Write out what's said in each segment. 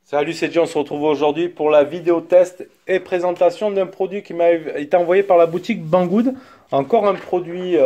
Salut, c'est John, on se retrouve aujourd'hui pour la vidéo test et présentation d'un produit qui m'a été envoyé par la boutique Banggood. Encore un produit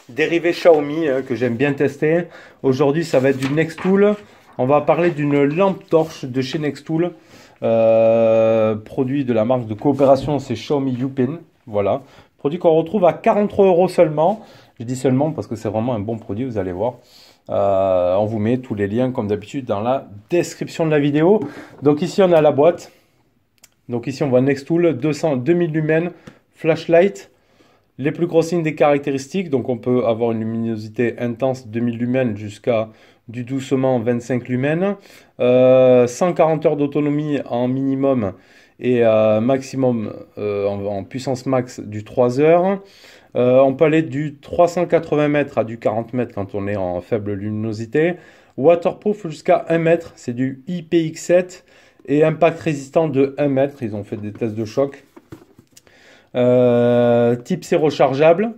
dérivé Xiaomi que j'aime bien tester. Aujourd'hui, ça va être du Nextool. On va parler d'une lampe torche de chez Nextool. Produit de la marque de coopération, c'est Xiaomi Youpin. Voilà. Produit qu'on retrouve à 43 € seulement. Je dis seulement parce que c'est vraiment un bon produit, vous allez voir. On vous met tous les liens comme d'habitude dans la description de la vidéo. Donc ici on a la boîte. Donc ici on voit Nextool 2000 lumens flashlight. Les plus gros signes des caractéristiques. Donc on peut avoir une luminosité intense 2000 lumens jusqu'à du doucement 25 lumens. 140 heures d'autonomie en minimum et maximum en puissance max du 3 heures. On peut aller du 380 mètres à du 40 mètres quand on est en faible luminosité. Waterproof jusqu'à 1 mètre, c'est du IPX7 et impact résistant de 1 mètre. Ils ont fait des tests de choc. Type C rechargeable.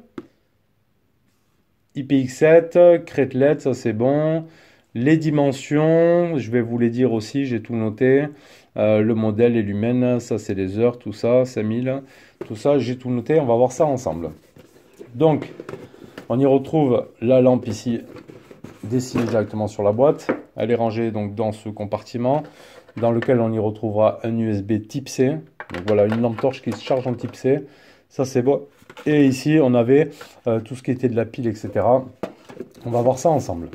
IPX7, crête LED, ça c'est bon. Les dimensions, je vais vous les dire aussi, j'ai tout noté. Le modèle, les lumens, ça c'est les heures, tout ça, 5000. Tout ça, j'ai tout noté, on va voir ça ensemble. Donc, on y retrouve la lampe ici, dessinée directement sur la boîte. Elle est rangée donc dans ce compartiment, dans lequel on y retrouvera un USB type C. Donc voilà, une lampe torche qui se charge en type C. Ça, c'est bon. Et ici, on avait tout ce qui était de la pile, etc. On va voir ça ensemble.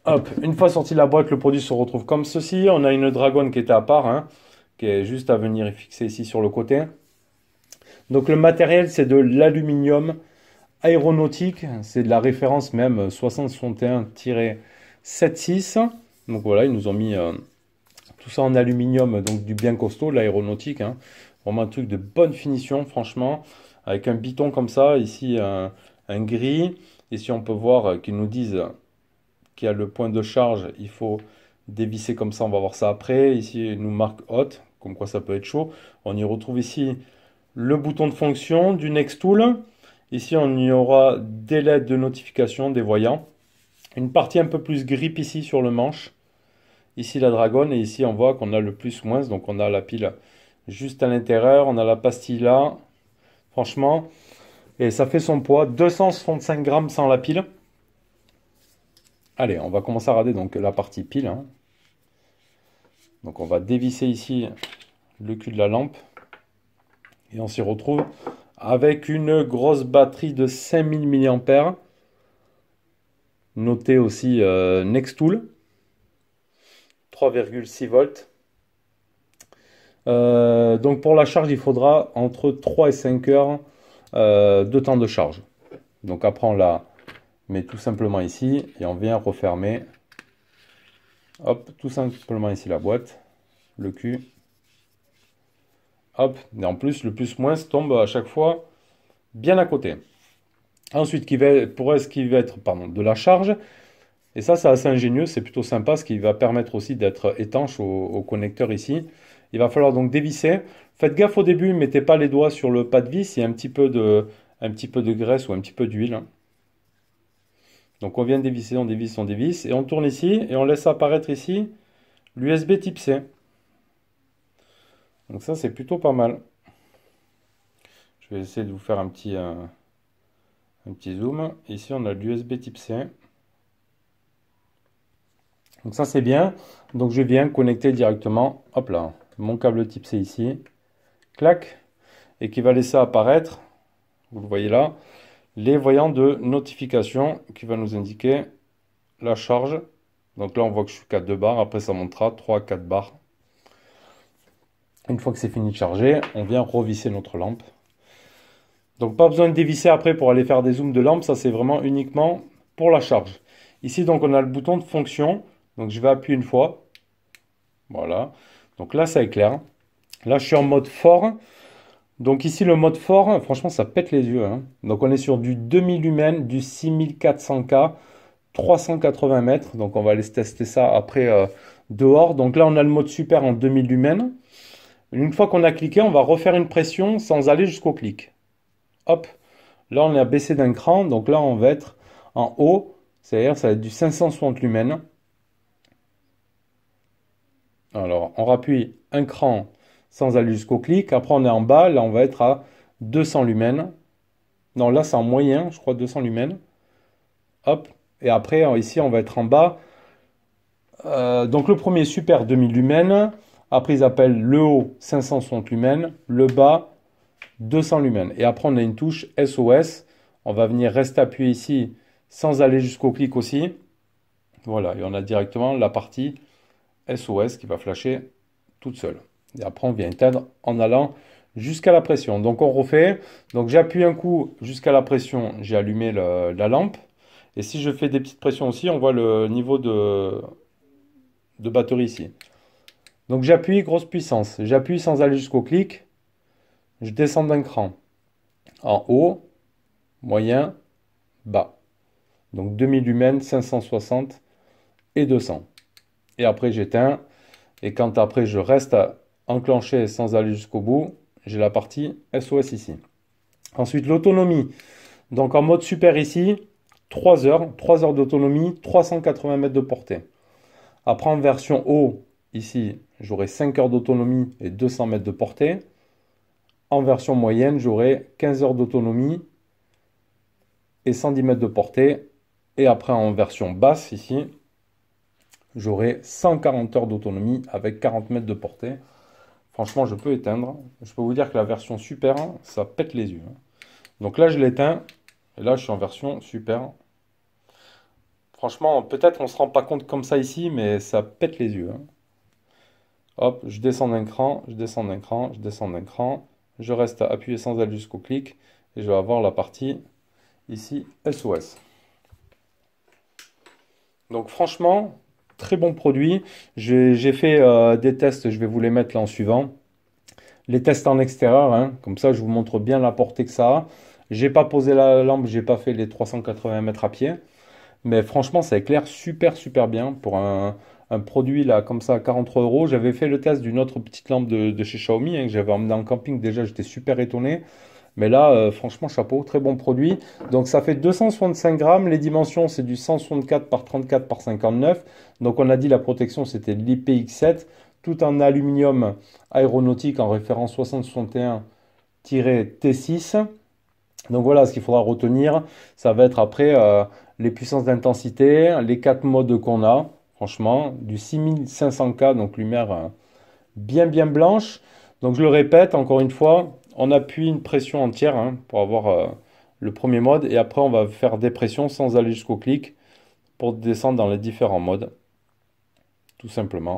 Hop, une fois sorti de la boîte, le produit se retrouve comme ceci. On a une dragonne qui était à part, hein, qui est juste à venir fixer ici sur le côté. Donc le matériel, c'est de l'aluminium aéronautique. C'est de la référence même 6061-76. Donc voilà, ils nous ont mis tout ça en aluminium, donc du bien costaud, l'aéronautique. Hein. Vraiment un truc de bonne finition, franchement. Avec un biton comme ça, ici un gris. Ici on peut voir qu'ils nous disent qu'il y a le point de charge. Il faut dévisser comme ça, on va voir ça après. Ici, il nous marque hot, comme quoi ça peut être chaud. On y retrouve ici le bouton de fonction du Nextool. Ici, on y aura des LED de notification, des voyants. Une partie un peu plus grip ici sur le manche. Ici, la dragonne. Et ici, on voit qu'on a le plus-moins. Donc, on a la pile juste à l'intérieur. On a la pastille là. Franchement. Et ça fait son poids. 265 grammes sans la pile. Allez, on va commencer à regarder donc la partie pile. Hein. Donc, on va dévisser ici le cul de la lampe. Et on s'y retrouve avec une grosse batterie de 5000 mAh. Notée aussi Nextool. 3,6 volts. Donc pour la charge, il faudra entre 3 et 5 heures de temps de charge. Donc après on la met tout simplement ici et on vient refermer. Hop, tout simplement ici la boîte, le cul. Hop, et en plus, le plus-moins tombe à chaque fois bien à côté. Ensuite, pour ce qui va être de la charge, et ça, c'est assez ingénieux, c'est plutôt sympa, ce qui va permettre aussi d'être étanche au connecteur ici. Il va falloir donc dévisser. Faites gaffe au début, ne mettez pas les doigts sur le pas de vis, il y a un petit peu de graisse ou un petit peu d'huile. Donc on vient dévisser, on dévisse, on dévisse, et on tourne ici, et on laisse apparaître ici l'USB type C. Donc ça, c'est plutôt pas mal. Je vais essayer de vous faire un petit zoom. Ici, on a l'USB type C. Donc ça, c'est bien. Donc je viens connecter directement, hop là, mon câble type C ici. Clac. Et qui va laisser apparaître, vous le voyez là, les voyants de notification qui va nous indiquer la charge. Donc là, on voit que je suis qu'à 2 bars. Après, ça montera 3 à 4 bars. Une fois que c'est fini de charger, on vient revisser notre lampe. Donc pas besoin de dévisser après pour aller faire des zooms de lampe, ça c'est vraiment uniquement pour la charge. Ici donc on a le bouton de fonction, donc je vais appuyer une fois. Voilà, donc là ça éclaire. Là je suis en mode fort. Donc ici le mode fort, franchement ça pète les yeux. Hein. Donc on est sur du 2000 lumens, du 6400K, 380 mètres. Donc on va aller tester ça après dehors. Donc là, on a le mode super en 2000 lumens. Une fois qu'on a cliqué, on va refaire une pression sans aller jusqu'au clic. Hop, là on a baissé d'un cran, donc là on va être en haut, c'est-à-dire ça va être du 560 lumens. Alors on rappuie un cran sans aller jusqu'au clic, après on est en bas, là on va être à 200 lumens. Non, là c'est en moyen, je crois 200 lumens. Hop, et après ici on va être en bas. Donc le premier super 2000 lumens, après ils appellent le haut 560 lumens, le bas 200 lumens. Et après, on a une touche SOS. On va venir rester appuyé ici sans aller jusqu'au clic aussi. Voilà, et on a directement la partie SOS qui va flasher toute seule. Et après, on vient éteindre en allant jusqu'à la pression. Donc, on refait. Donc, j'appuie un coup jusqu'à la pression. J'ai allumé la lampe. Et si je fais des petites pressions aussi, on voit le niveau de batterie ici. Donc, j'appuie, grosse puissance. J'appuie sans aller jusqu'au clic. Je descends d'un cran. En haut, moyen, bas. Donc 2000 lumens, 560 et 200. Et après j'éteins. Et quand après je reste enclenché sans aller jusqu'au bout, j'ai la partie SOS ici. Ensuite l'autonomie. Donc en mode super ici, 3 heures d'autonomie, 380 mètres de portée. Après en version haut, ici, j'aurai 5 heures d'autonomie et 200 mètres de portée. En version moyenne, j'aurai 15 heures d'autonomie et 110 mètres de portée. Et après en version basse ici, j'aurai 140 heures d'autonomie avec 40 mètres de portée. Franchement, je peux éteindre. Je peux vous dire que la version super, ça pète les yeux. Donc là, je l'éteins. Et là, je suis en version super. Franchement, peut-être on ne se rend pas compte comme ça ici, mais ça pète les yeux. Hop, je descends d'un cran, je descends d'un cran, je descends d'un cran. Je reste appuyé sans aller jusqu'au clic. Et je vais avoir la partie ici SOS. Donc franchement, très bon produit. J'ai fait des tests, je vais vous les mettre là en suivant. Les tests en extérieur, hein, comme ça je vous montre bien la portée que ça a. J'ai pas posé la lampe, j'ai pas fait les 380 mètres à pied. Mais franchement, ça éclaire super bien pour un produit là comme ça à 43 euros. J'avais fait le test d'une autre petite lampe de chez Xiaomi hein, que j'avais emmené en camping. Déjà, j'étais super étonné. Mais là, franchement, chapeau, très bon produit. Donc ça fait 265 grammes. Les dimensions, c'est du 164 par 34 par 59. Donc on a dit la protection, c'était de l'IPX7, tout en aluminium aéronautique en référence 6061-T6. Donc voilà, ce qu'il faudra retenir, ça va être après les puissances d'intensité, les 4 modes qu'on a. Franchement, du 6500K, donc lumière bien blanche. Donc je le répète encore une fois, on appuie une pression entière hein, pour avoir le premier mode et après on va faire des pressions sans aller jusqu'au clic pour descendre dans les différents modes, tout simplement.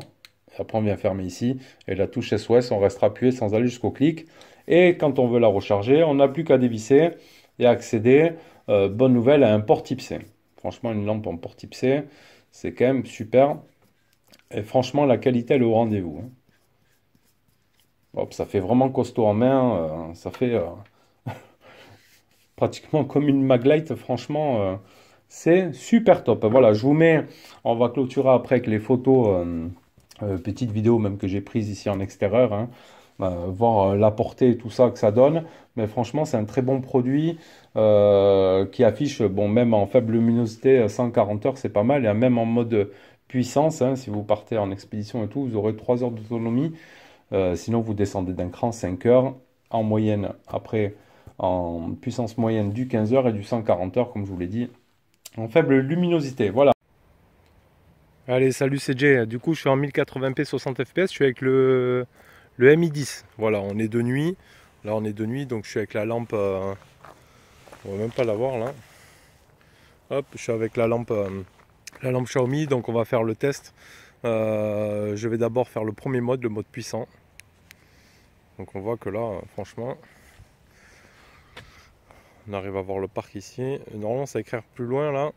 Et après on vient fermer ici et la touche SOS, on restera appuyé sans aller jusqu'au clic. Et quand on veut la recharger, on n'a plus qu'à dévisser et accéder, bonne nouvelle, à un port type C. Franchement, une lampe en port type C, c'est quand même super. Et franchement, la qualité, elle est au rendez-vous. Hein. Hop, ça fait vraiment costaud en main. Ça fait pratiquement comme une Maglite. Franchement, c'est super top. Voilà, je vous mets. On va clôturer après avec les photos, petites vidéos même que j'ai prises ici en extérieur. Hein, voir la portée et tout ça que ça donne. Mais franchement, c'est un très bon produit qui affiche, bon, même en faible luminosité, 140 heures, c'est pas mal. Et même en mode puissance, hein, si vous partez en expédition et tout, vous aurez 3 heures d'autonomie. Sinon, vous descendez d'un cran 5 heures en moyenne. Après, en puissance moyenne du 15 heures et du 140 heures, comme je vous l'ai dit, en faible luminosité. Voilà. Allez, salut, c'est Jay. Du coup, je suis en 1080p 60 fps. Je suis avec le Mi 10. Voilà, on est de nuit. Là, on est de nuit, donc je suis avec la lampe. On va même pas la voir là. Hop, je suis avec la lampe Xiaomi. Donc, on va faire le test. Je vais d'abord faire le premier mode, le mode puissant. Donc on voit que là, franchement, on arrive à voir le parc ici. Normalement, ça éclaire plus loin là.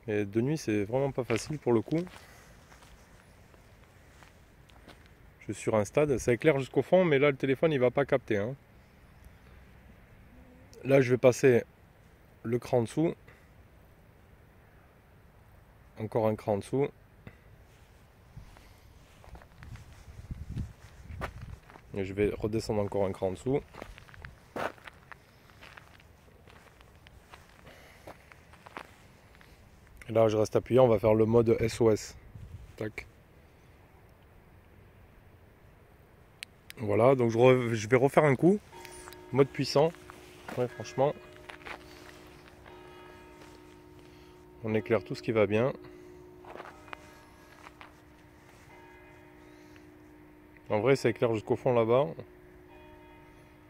Et de nuit, c'est vraiment pas facile pour le coup. Je suis sur un stade, ça éclaire jusqu'au fond, mais là, le téléphone, il va pas capter. Hein. Là, je vais passer le cran en dessous. Encore un cran en dessous. Et je vais redescendre encore un cran en dessous. Et là, je reste appuyé, on va faire le mode SOS. Tac. Voilà, donc je vais refaire un coup. Mode puissant. Ouais, franchement. On éclaire tout ce qui va bien. En vrai, ça éclaire jusqu'au fond là-bas.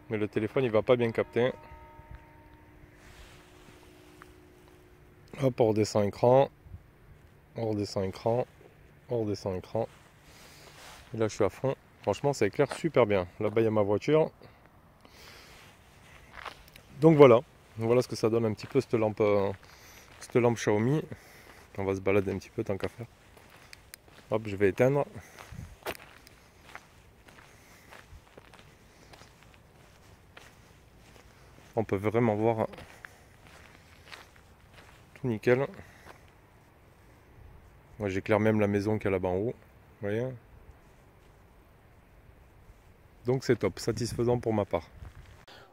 Mais le téléphone, il va pas bien capter. Hop, on redescend écran. On redescend écran. On redescend écran. Et là, je suis à fond. Franchement, ça éclaire super bien. Là-bas, il y a ma voiture. Donc voilà. Voilà ce que ça donne un petit peu cette lampe Xiaomi. On va se balader un petit peu tant qu'à faire. Hop, je vais éteindre. On peut vraiment voir tout nickel. Moi, j'éclaire même la maison qu'il y a là-bas en haut. Vous voyez? Donc c'est top, satisfaisant pour ma part.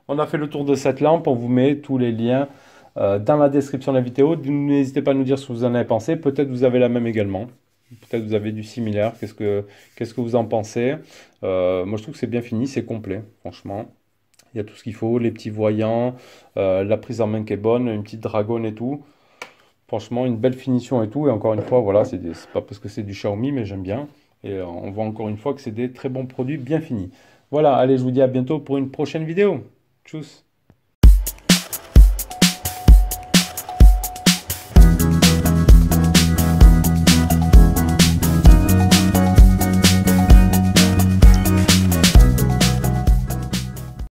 On a fait le tour de cette lampe, on vous met tous les liens dans la description de la vidéo. N'hésitez pas à nous dire ce que vous en avez pensé. Peut-être vous avez la même également. Peut-être vous avez du similaire. Qu'est-ce que vous en pensez? Moi je trouve que c'est bien fini, c'est complet, franchement. Il y a tout ce qu'il faut, les petits voyants, la prise en main qui est bonne, une petite dragonne et tout. Franchement, une belle finition et tout. Et encore une fois, voilà, c'est pas parce que c'est du Xiaomi, mais j'aime bien. Et on voit encore une fois que c'est des très bons produits bien finis. Voilà, allez, je vous dis à bientôt pour une prochaine vidéo. Tchuss!